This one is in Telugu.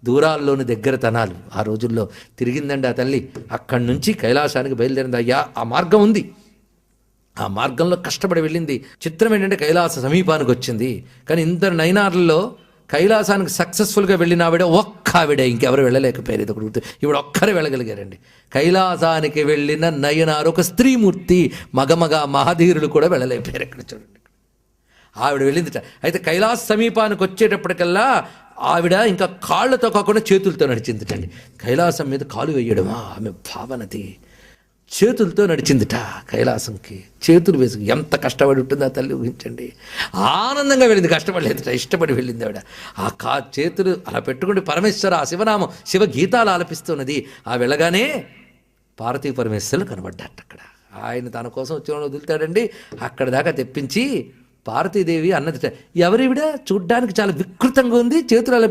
దూరాల్లోని దగ్గరతనాలు ఆ రోజుల్లో తిరిగిందండి ఆ తల్లి. అక్కడి నుంచి కైలాసానికి బయలుదేరింది. అయ్యా ఆ మార్గం ఉంది, ఆ మార్గంలో కష్టపడి వెళ్ళింది. చిత్రం ఏంటంటే కైలాస సమీపానికి వచ్చింది. కానీ ఇందరు నయనార్లలో కైలాసానికి సక్సెస్ఫుల్గా వెళ్ళిన ఆవిడ ఒక్క ఆవిడ, ఇంకెవరు వెళ్ళలేకపోయారు. ఇది ఒకటి ఇవిడ ఒక్కరే వెళ్ళగలిగారండి. కైలాసానికి వెళ్ళిన నయనారు ఒక స్త్రీమూర్తి, మగమగ మహాధీరులు కూడా వెళ్ళలేకపోయారు. ఇక్కడ చూడండి, ఆవిడ వెళ్ళిందిట. అయితే కైలాస సమీపానికి వచ్చేటప్పటికల్లా ఆవిడ ఇంకా కాళ్ళతో కాకుండా చేతులతో నడిచిందిటండి. కైలాసం మీద కాలు వేయడమా ఆమె భావనది. చేతులతో నడిచిందిట కైలాసంకి, చేతులు వేసి. ఎంత కష్టపడి ఉంటుందో ఆ తల్లి ఊహించండి. ఆనందంగా వెళ్ళింది, కష్టపడలేదుట, ఇష్టపడి వెళ్ళింది ఆవిడ. ఆ చేతులు అలా పెట్టుకుంటే పరమేశ్వర ఆ శివనామం శివ గీతాలు ఆలపిస్తున్నది. ఆ వెళ్ళగానే పార్వతీ పరమేశ్వరులు కనబడ్డాట అక్కడ. ఆయన తన కోసం వచ్చి వదులుతాడండి. అక్కడ దాకా తెప్పించి పార్వతీదేవి అన్నదిట, ఎవరివిడ చూడ్డానికి చాలా వికృతంగా ఉంది, చేతులు అలా